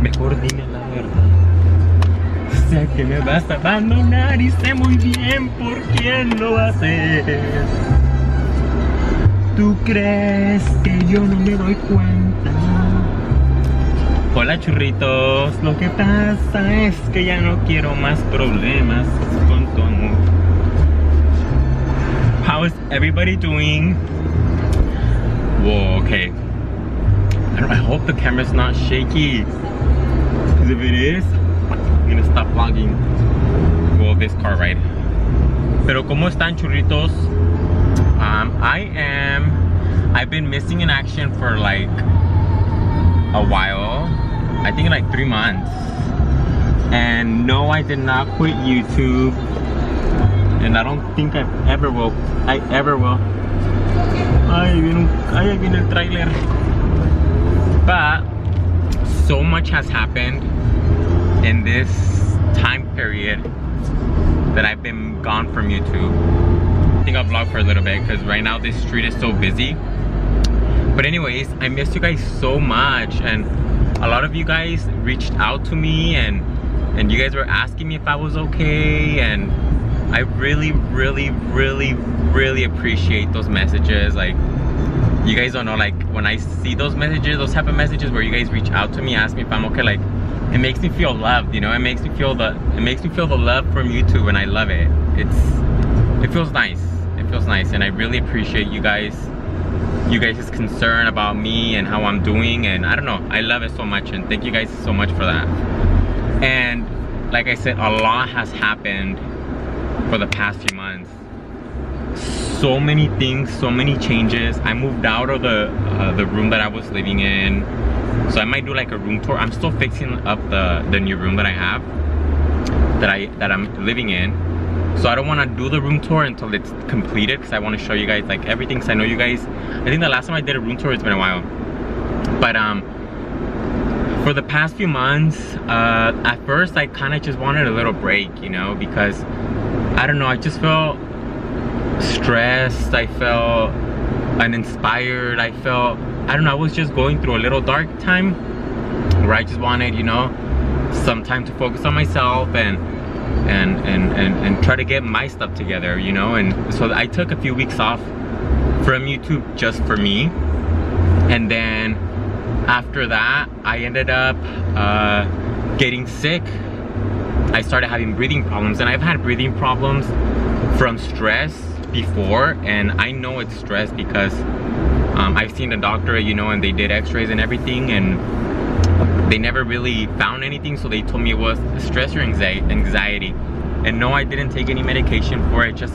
Mejor dime la verdad. Sé que me vas a abandonar y sé muy bien por quién lo haces. ¿Tú crees que yo no me doy cuenta? Hola churritos, lo que pasa es que ya no quiero más problemas con tu amor. How is everybody doing? Whoa, okay. I hope the camera's not shaky. Because if it is, I'm gonna stop vlogging. Well, this car ride. Pero ¿cómo están churritos? I've been missing in action for like a while. I think like 3 months. And no, I did not quit YouTube. And I don't think I ever will. Ahí viene el trailer. But so much has happened in this time period that I've been gone from YouTube. I think I'll vlog for a little bit because right now this street is so busy. But anyways, I miss you guys so much, and a lot of you guys reached out to me and you guys were asking me if I was okay, and I really appreciate those messages. Like, you guys don't know, like when I see those messages, those type of messages where you guys reach out to me, ask me if I'm okay, like it makes me feel loved, you know. It makes me feel the love from YouTube, and I love it. It feels nice. It feels nice, and I really appreciate you guys' concern about me and how I'm doing, and I don't know, I love it so much, and thank you guys so much for that. And like I said, a lot has happened for the past few months. So many things, so many changes. I moved out of the room that I was living in, so I might do like a room tour. I'm still fixing up the new room that I have, that I'm living in. So I don't want to do the room tour until it's completed, because I want to show you guys like everything. So I know you guys, I think the last time I did a room tour, it's been a while. But for the past few months, at first I kind of just wanted a little break, you know, because I don't know, I just felt stressed, I felt uninspired, I don't know, I was just going through a little dark time where I just wanted, you know, some time to focus on myself and try to get my stuff together, you know. And so I took a few weeks off from YouTube just for me, and then after that I ended up getting sick. I started having breathing problems, and I've had breathing problems from stress before, and I know it's stress because I've seen a doctor, you know, and they did x-rays and everything, and they never really found anything, so they told me it was stress or anxiety. And no, I didn't take any medication for it, just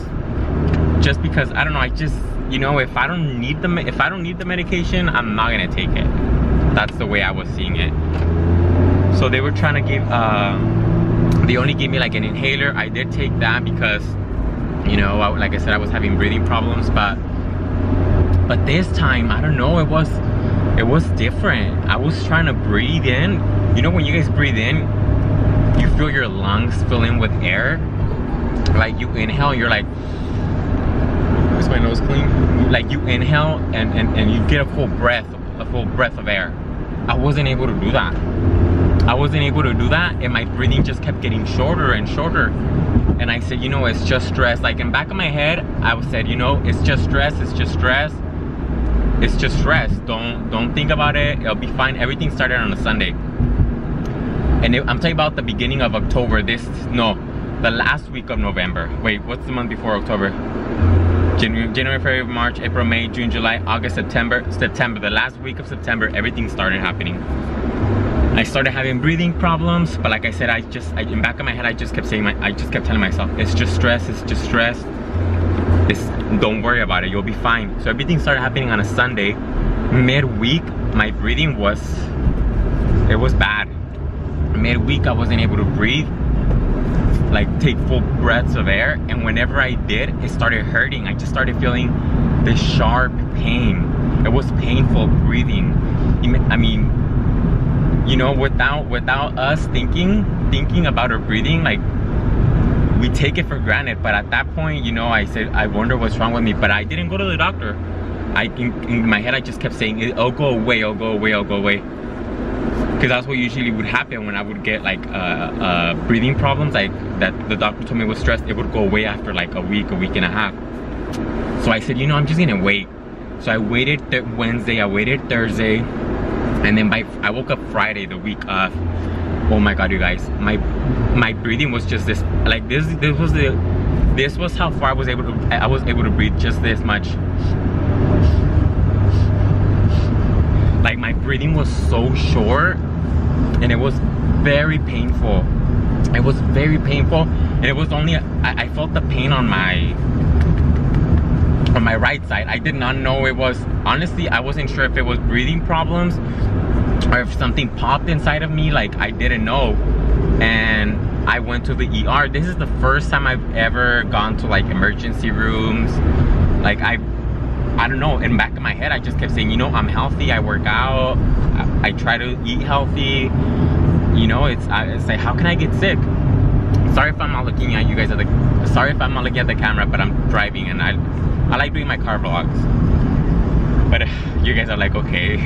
because I don't know, I just, you know, if I don't need the medication, I'm not gonna take it. That's the way I was seeing it. So they were trying to give they only gave me like an inhaler. I did take that because, you know, like I said, I was having breathing problems, but this time, I don't know, it was different. I was trying to breathe in. You know, when you guys breathe in, you feel your lungs fill in with air. Like you inhale, you're like, is my nose clean? Like you inhale and you get a full breath of air. I wasn't able to do that. And my breathing just kept getting shorter and shorter. And I said, you know, it's just stress. Like in back of my head, I said, you know, it's just stress, it's just stress. It's just stress. Don't think about it. It'll be fine. Everything started on a Sunday. And I'm talking about the beginning of October. The last week of November. Wait, what's the month before October? January, February, March, April, May, June, July, August, September. The last week of September, everything started happening. I started having breathing problems, but like I said, in back of my head, I just kept telling myself, it's just stress, it's just stress. Don't worry about it, you'll be fine. So everything started happening on a Sunday. Midweek, my breathing was bad. Midweek, I wasn't able to breathe, like take full breaths of air, and whenever I did, it started hurting. I just started feeling this sharp pain. It was painful breathing. I mean, you know, without us thinking, thinking about her breathing, like, we take it for granted. But at that point, you know, I said, I wonder what's wrong with me. But I didn't go to the doctor. In my head, I just kept saying, it'll go away, it'll go away, it'll go away. Because that's what usually would happen when I would get like breathing problems, like that the doctor told me was stress. It would go away after like a week and a half. So I said, you know, I'm just gonna wait. So I waited Wednesday, I waited Thursday, and then I woke up Friday the week of. Oh my God, you guys, my breathing was just this, like this was how far I was able to breathe, just this much. Like my breathing was so short, and it was very painful. It was very painful, and it was only I felt the pain on my right side. I did not know it was, honestly, I wasn't sure if it was breathing problems or if something popped inside of me. Like, I didn't know. And I went to the ER. This is the first time I've ever gone to like emergency rooms. Like, I don't know, in the back of my head I just kept saying, you know, I'm healthy, I work out, I try to eat healthy, you know. It's like, how can I get sick? Sorry if I'm not looking at you guys sorry if I'm not looking at the camera, but I'm driving, and I like doing my car vlogs. But you guys are like, okay.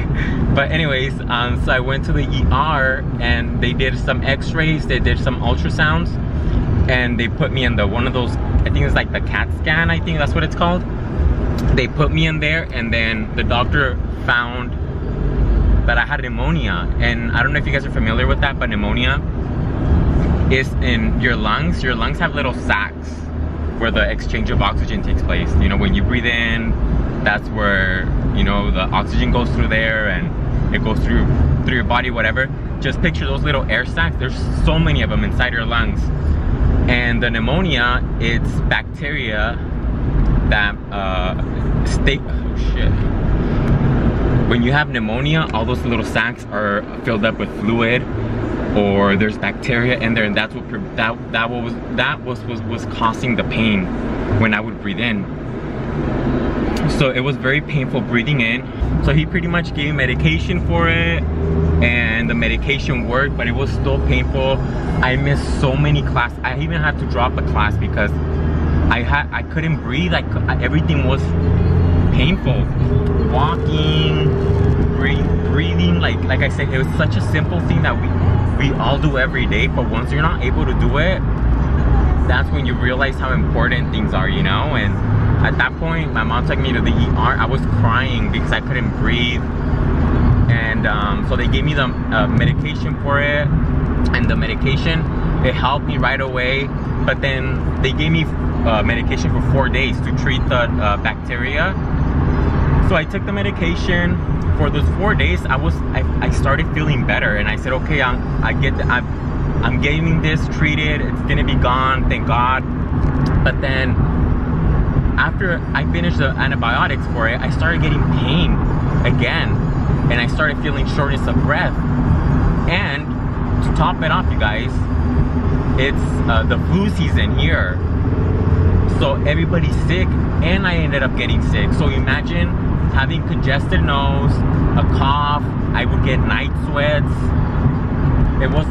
But anyways, so I went to the ER, and they did some x-rays, they did some ultrasounds, and they put me in one of those, I think it's like the CAT scan, I think that's what it's called. They put me in there, and then the doctor found that I had pneumonia. And I don't know if you guys are familiar with that, but pneumonia is in your lungs. Your lungs have little sacs where the exchange of oxygen takes place. You know, when you breathe in, that's where, you know, the oxygen goes through there, and it goes through your body, whatever. Just picture those little air sacs. There's so many of them inside your lungs. And the pneumonia, it's bacteria that when you have pneumonia, all those little sacs are filled up with fluid, or there's bacteria in there, and that's what was causing the pain when I would breathe in. So it was very painful breathing in. So he pretty much gave medication for it, and the medication worked, but it was still painful. I missed so many classes. I even had to drop a class because I couldn't breathe. Everything was painful. Walking, breathing, like I said, it was such a simple thing that we all do every day, but once you're not able to do it, that's when you realize how important things are, you know. And at that point, my mom took me to the ER. I was crying because I couldn't breathe. And so they gave me the medication for it, and the medication, it helped me right away. But then they gave me medication for 4 days to treat the bacteria. So I took the medication for those 4 days. I started feeling better, and I said, okay, I'm getting this treated. It's gonna be gone, thank God. But then after I finished the antibiotics for it, I started getting pain again, and I started feeling shortness of breath. And to top it off, you guys, it's the flu season here, so everybody's sick, and I ended up getting sick. So imagine having congested nose, a cough. I would get night sweats. It was,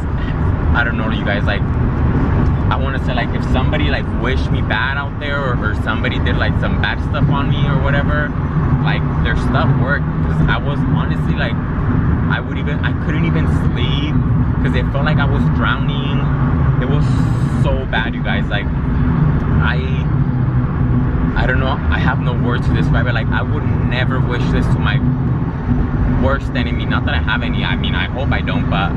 I don't know, you guys, like, I want to say, like, if somebody like wished me bad out there, or somebody did like some bad stuff on me or whatever, like, their stuff worked. Because I was honestly like, I couldn't even sleep because it felt like I was drowning. It was so bad, you guys. Like, I don't know, I have no words to describe it. Like, I would never wish this to my worst enemy. Not that I have any, I mean, I hope I don't, but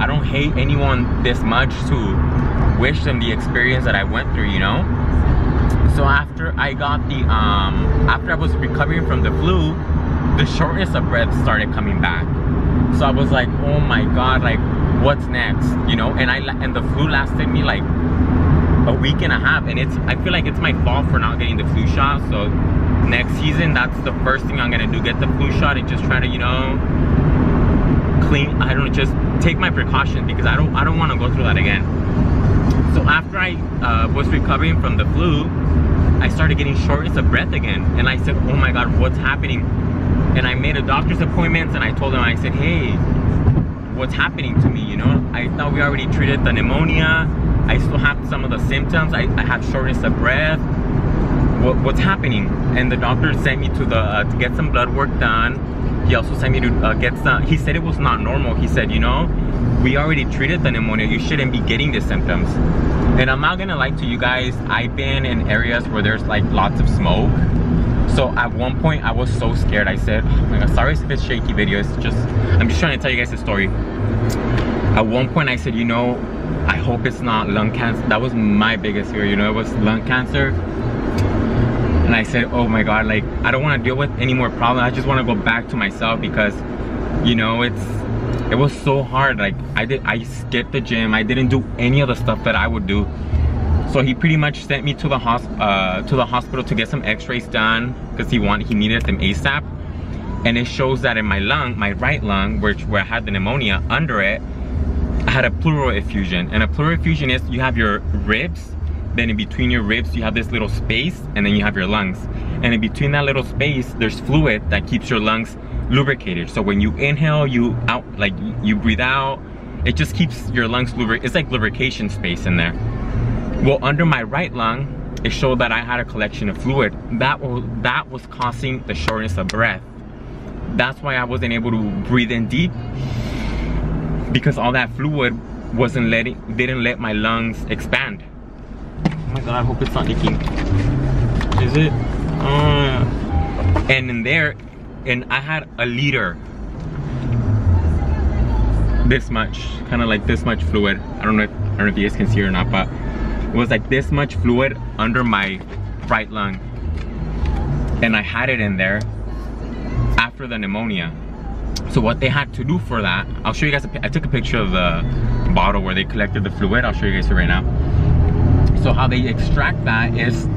I don't hate anyone this much to wish them the experience that I went through, you know. So after I got the after I was recovering from the flu, the shortness of breath started coming back. So I was like, oh my God, like, what's next, you know? And the flu lasted me like a week and a half, and I feel like it's my fault for not getting the flu shot. So next season, that's the first thing I'm gonna do, get the flu shot, and just try to, you know, just take my precautions, because I don't want to go through that again. So after I was recovering from the flu, I started getting shortness of breath again, and I said, oh my God, what's happening? And I made a doctor's appointment, and I told him, I said, hey, what's happening to me, you you know? I thought we already treated the pneumonia. I still have some of the symptoms. I have shortness of breath. What's happening? And the doctor sent me to the to get some blood work done. He also sent me to get some. He said it was not normal. He said, you know, we already treated the pneumonia. You shouldn't be getting the symptoms. And I'm not gonna lie to you guys, I've been in areas where there's like lots of smoke. So at one point I was so scared. I said, oh my god, sorry if it's shaky video. It's just, I'm just trying to tell you guys the story. At one point I said, you know, I hope it's not lung cancer. That was my biggest fear, you know, it was lung cancer. And I said, oh my god, like, I don't want to deal with any more problems. I just want to go back to myself because, you know, it was so hard. Like, I skipped the gym. I didn't do any of the stuff that I would do. So he pretty much sent me to the hospital to get some x-rays done because he needed them ASAP. And it shows that in my lung, my right lung, where I had the pneumonia, under it, I had a pleural effusion. And a pleural effusion is you have your ribs, then in between your ribs you have this little space, and then you have your lungs. And in between that little space there's fluid that keeps your lungs lubricated. So when you inhale, you breathe out, it just keeps your lungs lubricated. It's like lubrication space in there. Well, under my right lung, it showed that I had a collection of fluid that was causing the shortness of breath. That's why I wasn't able to breathe in deep, because all that fluid didn't let my lungs expand. Oh my god, I hope it's not leaking. Is it? And in there, and I had a liter, this much, kind of like this much fluid. I don't know if you guys can see it or not, but it was like this much fluid under my right lung, and I had it in there after the pneumonia. So what they had to do for that, I'll show you guys. I took a picture of the bottle where they collected the fluid. I'll show you guys it right now. So how they extract that is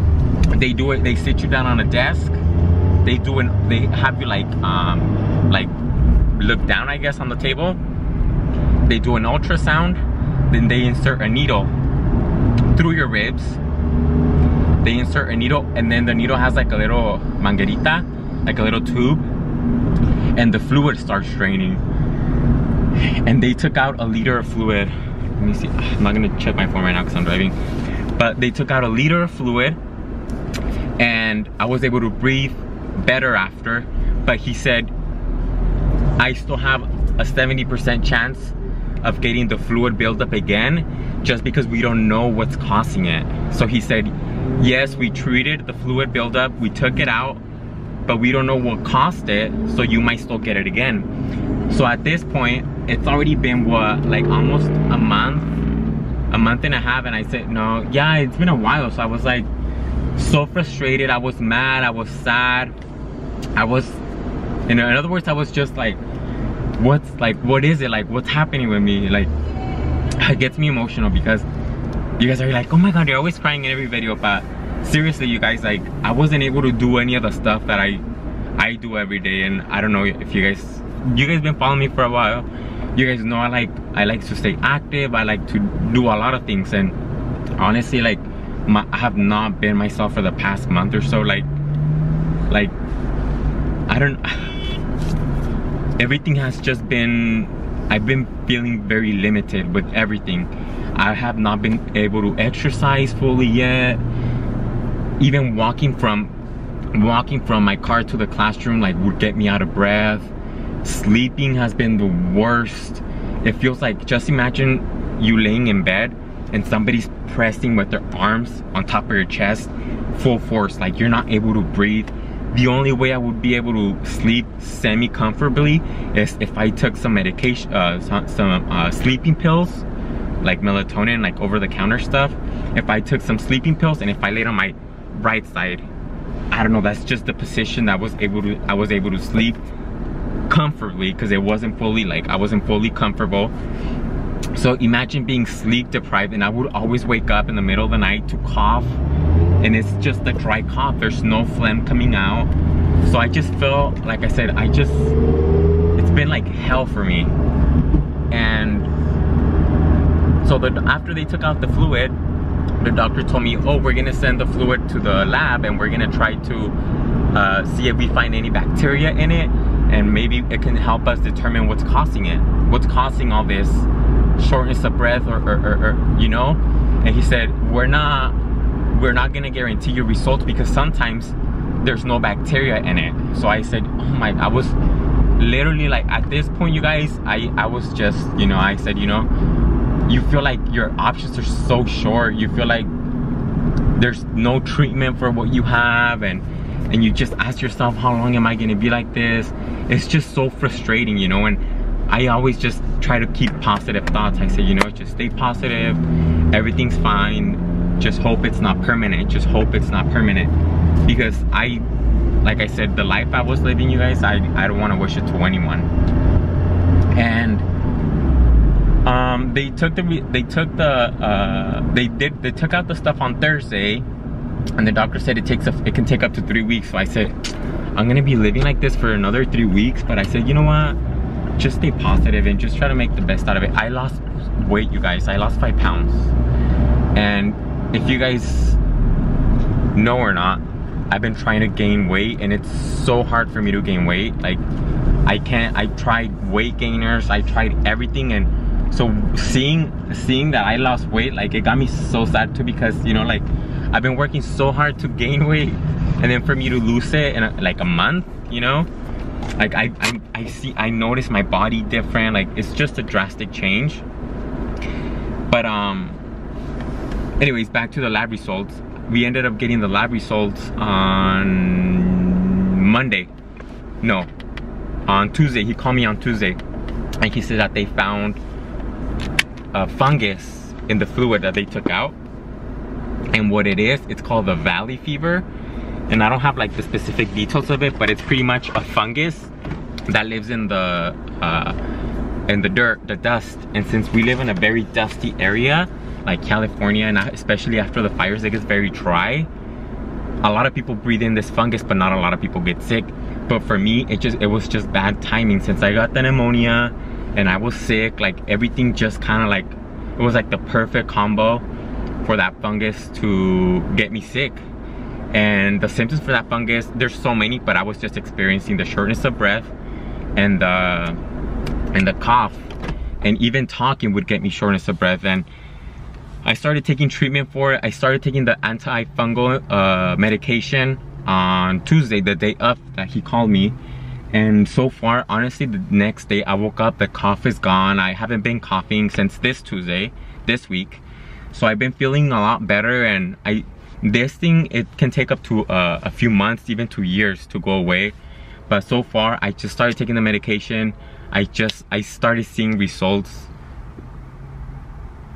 they do it. They sit you down on a desk. They have you like look down, I guess, on the table. They do an ultrasound. Then they insert a needle through your ribs. They insert a needle, and then the needle has like a little manguerita, like a little tube, and the fluid starts draining. And they took out a liter of fluid. Let me see. I'm not gonna check my phone right now because I'm driving. But they took out a liter of fluid, and I was able to breathe better after. But he said I still have a 70% chance of getting the fluid buildup again, just because we don't know what's causing it. So he said, yes, we treated the fluid buildup, we took it out, but we don't know what caused it, so you might still get it again. So at this point, it's already been what, like almost a month and a half, and I said, no, yeah, it's been a while. So I was like so frustrated, I was mad, I was sad, I was, in other words, I was just like, what is it, like, what's happening with me? Like, it gets me emotional because you guys are like, oh my god, you're always crying in every video. But seriously, you guys, like, I wasn't able to do any of the stuff that I do every day. And I don't know if you guys been following me for a while. You guys know I like to stay active. I like to do a lot of things, and honestly, like, I have not been myself for the past month or so. Like I don't, everything has just been, I've been feeling very limited with everything. I have not been able to exercise fully yet. Even walking from my car to the classroom, like, would get me out of breath. Sleeping has been the worst. It feels like, just imagine you laying in bed and somebody's pressing with their arms on top of your chest full force, like you're not able to breathe. The only way I would be able to sleep semi-comfortably is if I took some medication, some sleeping pills, like melatonin, like over-the-counter stuff. If I took some sleeping pills, and if I laid on my right side, I don't know, that's just the position that I was able to sleep comfortably, because it wasn't fully, like, I wasn't fully comfortable. So imagine being sleep deprived, and I would always wake up in the middle of the night to cough, and it's just a dry cough. There's no phlegm coming out. So I just feel, like I said, it's been like hell for me. And so after they took out the fluid, the doctor told me, oh, we're gonna send the fluid to the lab, and we're gonna try to see if we find any bacteria in it, and maybe it can help us determine what's causing it, what's causing all this shortness of breath or you know. And he said, we're not gonna guarantee your results because sometimes there's no bacteria in it. So I said, oh my, I was literally like, at this point, you guys, I was just, you know, I said, you know, you feel like your options are so short. You feel like there's no treatment for what you have, and you just ask yourself, how long am I gonna be like this? It's just so frustrating, you know. And I always just try to keep positive thoughts. I say, you know, just stay positive, everything's fine, just hope it's not permanent, just hope it's not permanent. Because like I said, the life I was living, you guys, I don't want to wish it to anyone. And they took out the stuff on Thursday, and the doctor said it can take up to 3 weeks. So I said, I'm gonna be living like this for another 3 weeks. But I said, you know what, just stay positive and just try to make the best out of it. I lost weight, you guys. I lost 5 pounds. And if you guys know or not, I've been trying to gain weight, and it's so hard for me to gain weight. Like, I tried weight gainers, I tried everything. And so seeing that I lost weight, like, it got me so sad too, because, you know, like, I've been working so hard to gain weight, and then for me to lose it in like a month, you know, like I notice my body different. Like, it's just a drastic change. But anyways, back to the lab results. We ended up getting the lab results on Monday. No, on Tuesday. He called me on Tuesday, and he said that they found a fungus in the fluid that they took out. And what it is, it's called the valley fever. And I don't have like the specific details of it, but it's pretty much a fungus that lives in the dirt, the dust. And since we live in a very dusty area, like California, and especially after the fires, it gets very dry. A lot of people breathe in this fungus, but not a lot of people get sick. But for me, it was just bad timing, since I got the pneumonia and I was sick. Like, everything just kind of like, it was like the perfect combo for that fungus to get me sick. And the symptoms for that fungus, there's so many, but I was just experiencing the shortness of breath and the cough, and even talking would get me shortness of breath. And I started taking treatment for it. I started taking the antifungal medication on Tuesday, the day of that he called me. And so far, honestly, the next day I woke up, the cough is gone. I haven't been coughing since this Tuesday, this week. So I've been feeling a lot better. And this thing, it can take up to a few months, even 2 years to go away. But so far, I just started taking the medication. I started seeing results.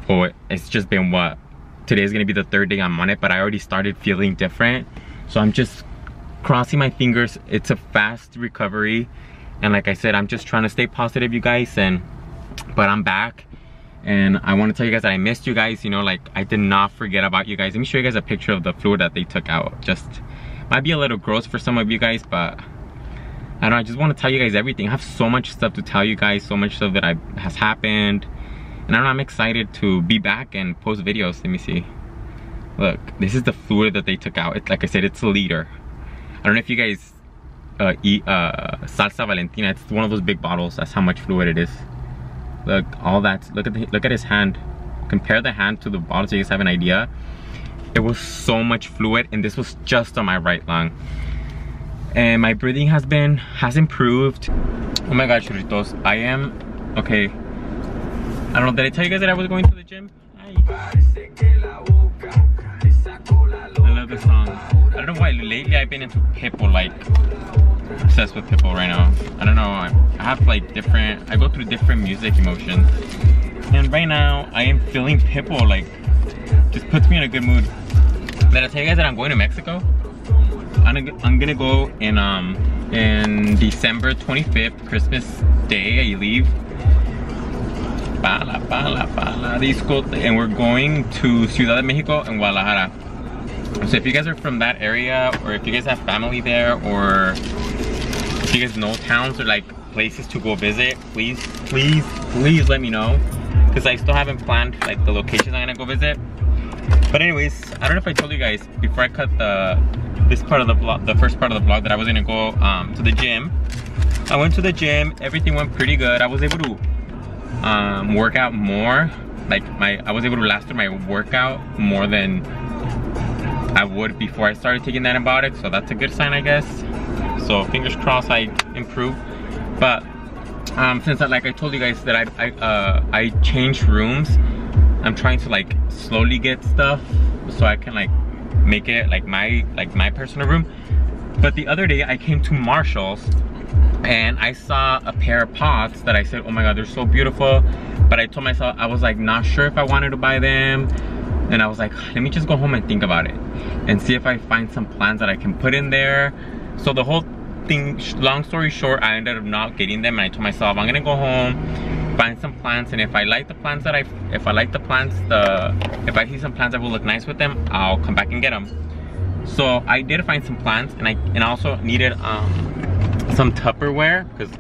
Oh, it's just been what? Today's gonna be the 3rd day I'm on it, but I already started feeling different. So I'm just crossing my fingers. It's a fast recovery. And like I said, I'm just trying to stay positive, you guys. But I'm back. And I want to tell you guys that I missed you guys. You know, like, I did not forget about you guys. Let me show you guys a picture of the fluid that they took out. Just might be a little gross for some of you guys, but I don't know, I just want to tell you guys everything. I have so much stuff to tell you guys, so much stuff that has happened. And I don't know, I'm excited to be back and post videos. Let me see. Look, this is the fluid that they took out. It's, like I said, it's a liter. I don't know if you guys eat salsa Valentina. It's one of those big bottles. That's how much fluid it is. Look, all that. Look at his hand. Compare the hand to the bottle so you guys have an idea. It was so much fluid, and this was just on my right lung. And my breathing has improved. Oh my god, churritos, I am okay. I don't know, did I tell you guys that I was going to the gym? I love this song. I don't know why lately I've been into Pitbull, like obsessed with Pitbull right now. I don't know, I have like I go through different music emotions. And right now I am feeling Pitbull, like, just puts me in a good mood. Did I tell you guys that I'm going to Mexico? I'm gonna go in December 25th, Christmas Day. I leave. And we're going to Ciudad de Mexico and Guadalajara. So if you guys are from that area, or if you guys have family there, or if you guys know towns or like places to go visit, please let me know, because I still haven't planned like the locations I'm gonna go visit. But anyways, I don't know if I told you guys before I cut this part of the vlog, the first part of the vlog, that I was gonna go to the gym. I went to the gym, everything went pretty good. I was able to work out more. Like I was able to last through my workout more than I would before I started taking the antibiotic, so that's a good sign, I guess. So fingers crossed I improve. But since like I told you guys that I changed rooms, I'm trying to like slowly get stuff so I can like make it like my personal room. But the other day I came to Marshall's and I saw a pair of pots that I said, oh my god, they're so beautiful. But I told myself, I was like not sure if I wanted to buy them. And I was like, let me just go home and think about it and see if I find some plants that I can put in there. So the whole thing, long story short, I ended up not getting them. And I told myself, I'm gonna go home, find some plants, and if I like the plants that if I see some plants that will look nice with them, I'll come back and get them. So I did find some plants, and I also needed some Tupperware, because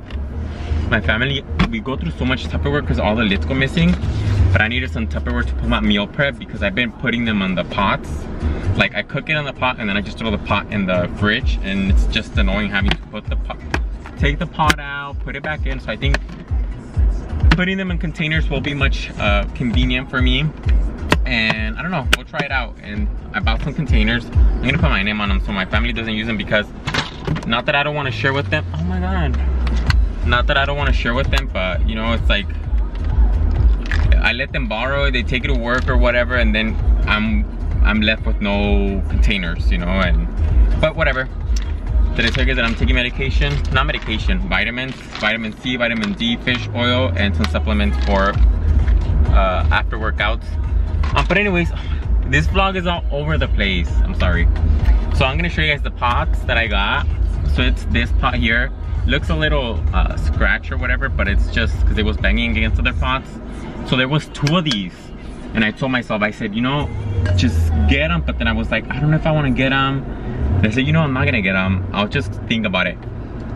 my family, we go through so much Tupperware because all the lids go missing. But I needed some Tupperware to put my meal prep because I've been putting them on the pots. Like I cook it on the pot and then I just throw the pot in the fridge, and it's just annoying having to put the pot, take the pot out, put it back in. So I think putting them in containers will be much convenient for me. And I don't know, we'll try it out. And I bought some containers. I'm gonna put my name on them so my family doesn't use them, because not that I don't want to share with them. Oh my god. Not that I don't want to share with them, but you know, it's like I let them borrow it, they take it to work or whatever, and then I'm left with no containers, you know. And but whatever. Did I tell you guys that I'm taking medication? Not medication, vitamins, vitamin C, vitamin D, fish oil, and some supplements for after workouts. But anyways, this vlog is all over the place. I'm sorry. So I'm gonna show you guys the pots that I got. So it's this pot here. Looks a little scratch or whatever, but it's just because it was banging against other pots. So there was 2 of these, and I told myself, I said, you know, just get them. But then I was like, I don't know if I want to get them. And I said, you know, I'm not gonna get them, I'll just think about it.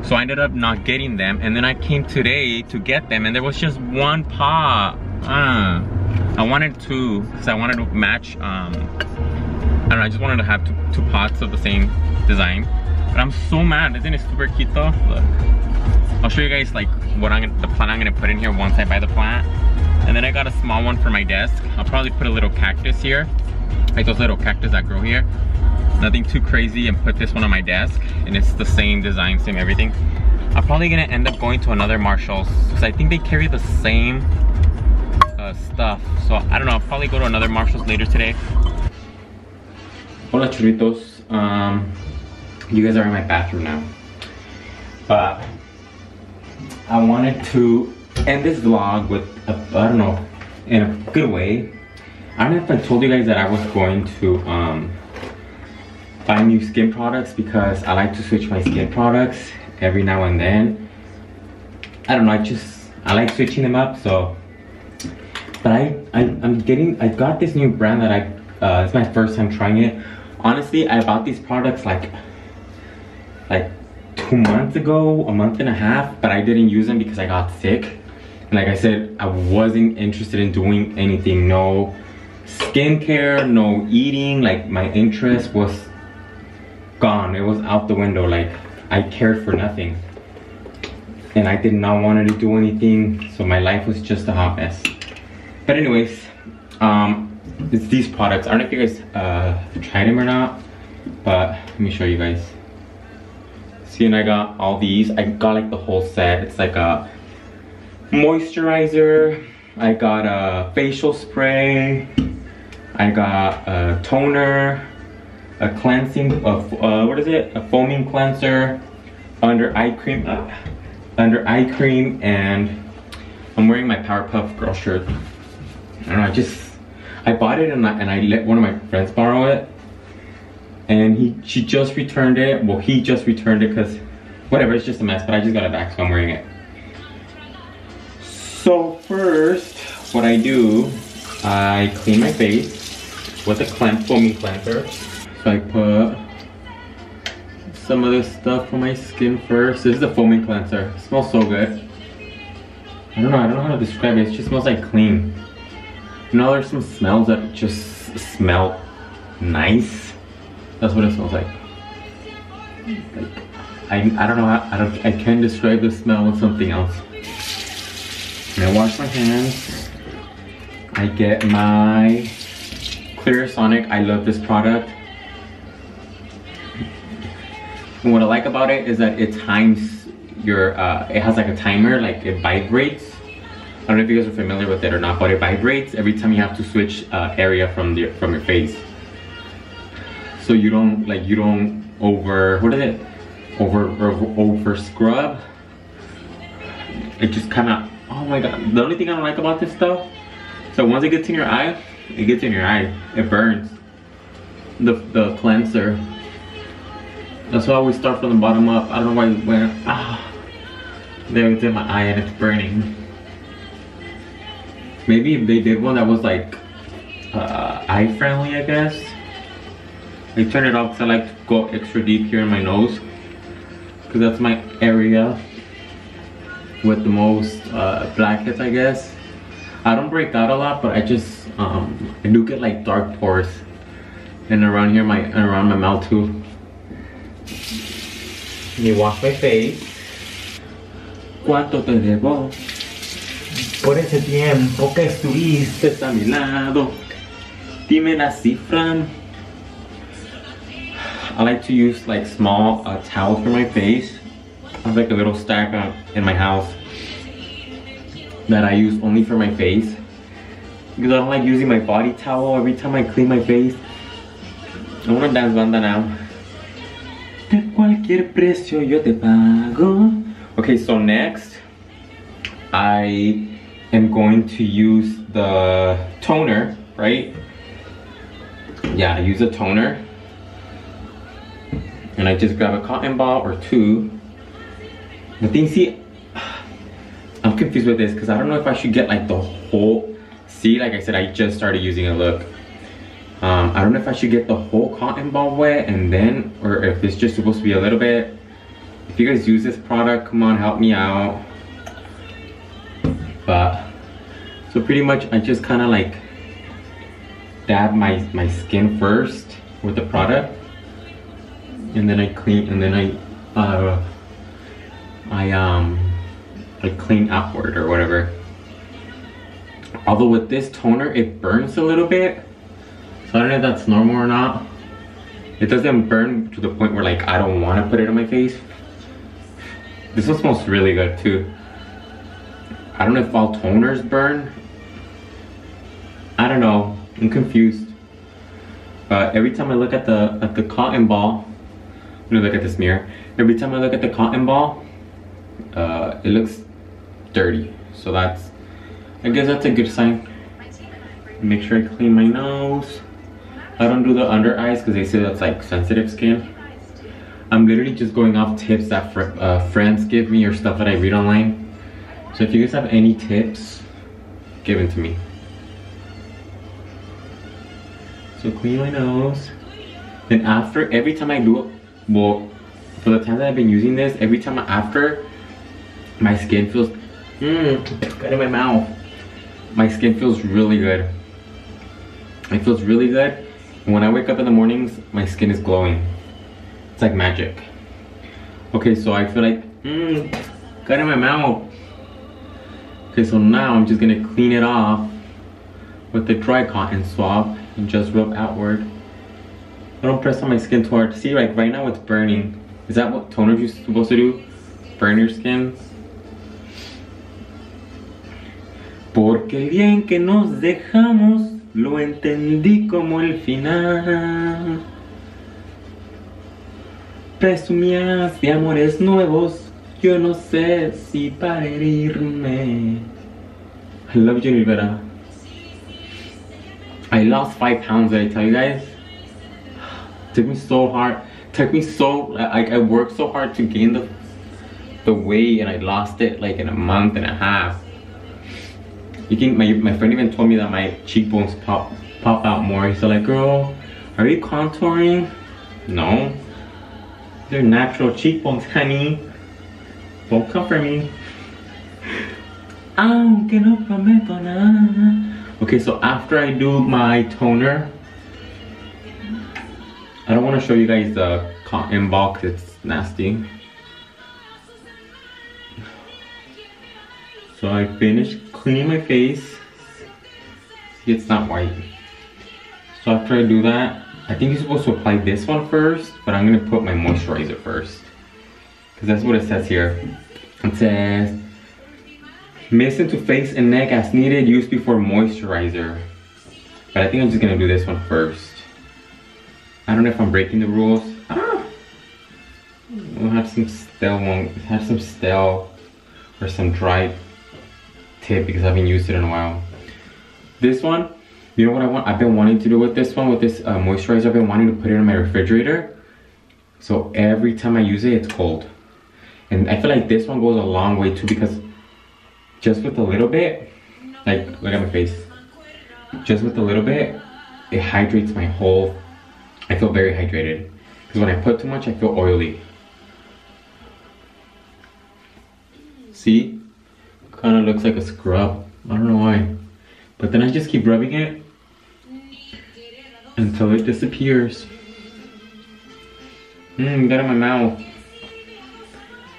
So I ended up not getting them, and then I came today to get them, and there was just 1 pot. I wanted 2 because I wanted to match. I don't know, I just wanted to have two pots of the same design. But I'm so mad. Isn't it super cute though? Look, I'll show you guys like what the plant I'm gonna put in here once I buy the plant. And then I got a small one for my desk. I'll probably put a little cactus here, like those little cactus that grow here. Nothing too crazy, and put this one on my desk. And it's the same design, same everything. I'm probably gonna end up going to another Marshall's because I think they carry the same stuff. So I don't know, I'll probably go to another Marshall's later today. Hola Churritos. You guys are in my bathroom now. But I wanted to end this vlog with I don't know, in a good way. I don't know if I told you guys that I was going to buy new skin products, because I like to switch my skin products every now and then. I don't know, I like switching them up. So but I got this new brand that it's my first time trying it. Honestly, I bought these products like 2 months ago, a month and a half, but I didn't use them because I got sick. And like I said, I wasn't interested in doing anything, no skincare, no eating. Like my interest was gone, it was out the window. Like I cared for nothing, and I did not want to do anything, so my life was just a hot mess. But anyways, it's these products. I don't know if you guys tried them or not, but let me show you guys. See, and I got all these. I got like the whole set. It's like a moisturizer, I got a facial spray, I got a toner, a cleansing of what is it, a foaming cleanser, under eye cream, and I'm wearing my Powerpuff Girl shirt. I don't know, I bought it and I let one of my friends borrow it, and she just returned it. Well, he just returned it because whatever, it's just a mess, but I just got it back, so I'm wearing it. So first, what I do, I clean my face with a foaming cleanser. So I put some of this stuff on my skin first. This is a foaming cleanser. It smells so good. I don't know how to describe it. It just smells like clean. You know, there's some smells that just smell nice. That's what it smells like. I don't know how, I can't describe the smell with something else. I wash my hands. I get my Clear Sonic. I love this product. And what I like about it is that it times your, it has like a timer, like it vibrates. I don't know if you guys are familiar with it or not, but it vibrates every time you have to switch area from your face. So you don't over scrub. It just kind of, oh my god. The only thing I don't like about this stuff, so once it gets in your eye, it gets in your eye. It burns. The cleanser. That's why I always start from the bottom up. I don't know why it went, there it's in my eye and it's burning. Maybe if they did one that was like eye friendly, I guess. I turn it off because I like to go extra deep here in my nose, because that's my area with the most blackheads, I guess. I don't break out a lot, but I just I do get like dark pores, and around here around my mouth too. Let me wash my face. ¿Cuánto te debo por ese tiempo que estuviste a mi lado? Dime la cifra. I like to use like small towels for my face. I have like a little stack in my house that I use only for my face, because I don't like using my body towel every time I clean my face. I want to dance banda now. De cualquier precio yo te pago. Okay, so next I am going to use the toner, right? Yeah, I use a toner. And I just grab a cotton ball or two. The thing, see, I'm confused with this because I don't know if I should get like the whole, see, like I said, I just started using it, look. I don't know if I should get the whole cotton ball wet and then, or if it's just supposed to be a little bit. If you guys use this product, come on, help me out. But, so pretty much I just kind of like dab my skin first with the product. And then I clean, and then I clean outward or whatever. Although with this toner, it burns a little bit. So I don't know if that's normal or not. It doesn't burn to the point where like I don't want to put it on my face. This one smells really good too. I don't know if all toners burn. I don't know. I'm confused. But every time I look at the cotton ball, I'm gonna look at this mirror. Every time I look at the cotton ball, it looks dirty. So that's, I guess that's a good sign. Make sure I clean my nose. I don't do the under eyes because they say that's like sensitive skin. I'm literally just going off tips that friends give me or stuff that I read online. So if you guys have any tips, give them to me. So clean my nose. Then after, every time I do it, well, for the time that I've been using this, every time after, my skin feels, got in my mouth. My skin feels really good. It feels really good. And when I wake up in the mornings, my skin is glowing. It's like magic. Okay, so I feel like, got in my mouth. Okay, so now I'm just gonna clean it off with the dry cotton swab and just rub outward. I don't press on my skin too hard. See, like right now it's burning. Is that what toner you're supposed to do? Burn your skin? Porque el bien que nos dejamos lo entendí como el final. Presumías de amores nuevos, yo no sé si para herirme. I love you, Rivera. I lost 5 pounds, did I tell you guys? Took me so hard. I worked so hard to gain the weight, and I lost it like in a month and a half. You can, my friend even told me that my cheekbones pop out more. He's like, girl, are you contouring? No. They're natural cheekbones, honey. Don't come for me. Aunque no prometo nada. Okay, so after I do my toner, I don't want to show you guys the cotton ball because it's nasty. So I finished clean my face. See, it's not white. So after I do that, I think you're supposed to apply this one first, but I'm gonna put my moisturizer first. Because that's what it says here. It says, mist into face and neck as needed, use before moisturizer. But I think I'm just gonna do this one first. I don't know if I'm breaking the rules. We'll have some stale or some dry tip because I haven't used it in a while. This one, you know what I want? I've been wanting to do with this one, with this moisturizer. I've been wanting to put it in my refrigerator. So every time I use it, it's cold. And I feel like this one goes a long way too, because just with a little bit, like, look at my face. Just with a little bit, it hydrates my whole, I feel very hydrated. Because when I put too much, I feel oily. See? Kind of looks like a scrub. I don't know why. But then I just keep rubbing it until it disappears. Get out of my mouth.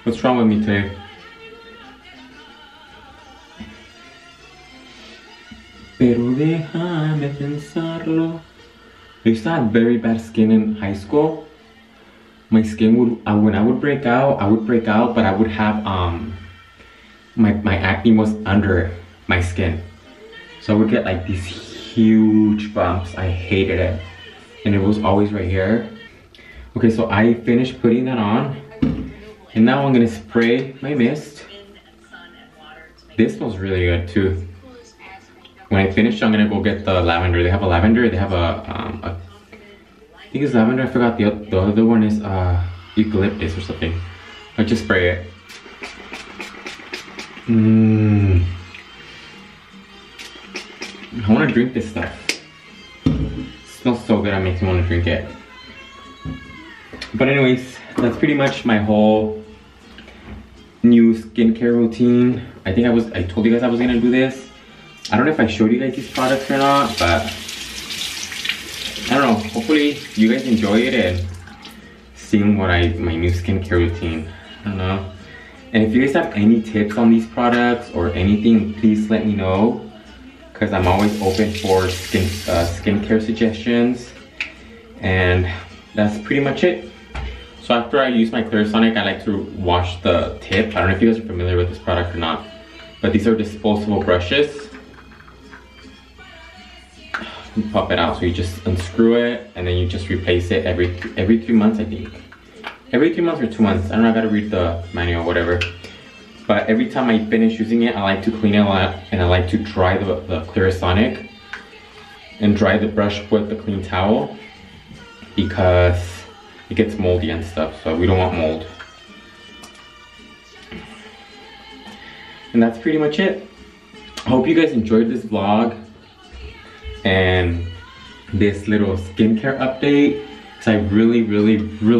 What's wrong with me today? Pero déjame pensarlo. I used to have very bad skin in high school. My skin would, when I would break out, but I would have, my acne was under my skin. So I would get like these huge bumps. I hated it. And it was always right here. Okay, so I finished putting that on. And now I'm gonna spray my mist. This smells really good too. When I finish, I'm gonna go get the lavender. They have a lavender, they have I think it's lavender, I forgot the other one is eucalyptus or something. I just spray it. I wanna drink this stuff. It smells so good, it makes me wanna drink it. But anyways, that's pretty much my whole new skincare routine. I told you guys I was gonna do this. I don't know if I showed you guys these products or not, but I don't know. Hopefully you guys enjoy it and seeing my new skincare routine. I don't know. And if you guys have any tips on these products or anything, please let me know, because I'm always open for skincare suggestions. And that's pretty much it. So after I use my Clarisonic, I like to wash the tip. I don't know if you guys are familiar with this product or not, but these are disposable brushes. You pop it out, so you just unscrew it and then you just replace it every 3 months, I think. Every 3 months or 2 months. I don't know, I gotta read the manual or whatever. But every time I finish using it, I like to clean it a lot, and I like to dry the Clarisonic and dry the brush with the clean towel, because it gets moldy and stuff, so we don't want mold. And that's pretty much it. I hope you guys enjoyed this vlog and this little skincare update, because I really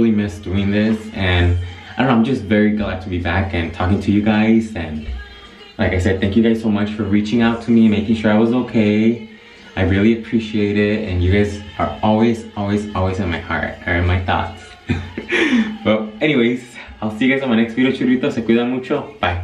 miss doing this. And I don't know, I'm just very glad to be back and talking to you guys. And like I said, thank you guys so much for reaching out to me, making sure I was okay. I really appreciate it, and you guys are always in my heart, or in my thoughts. Well, anyways, I'll see you guys on my next video, churritos. Se cuidan mucho. Bye.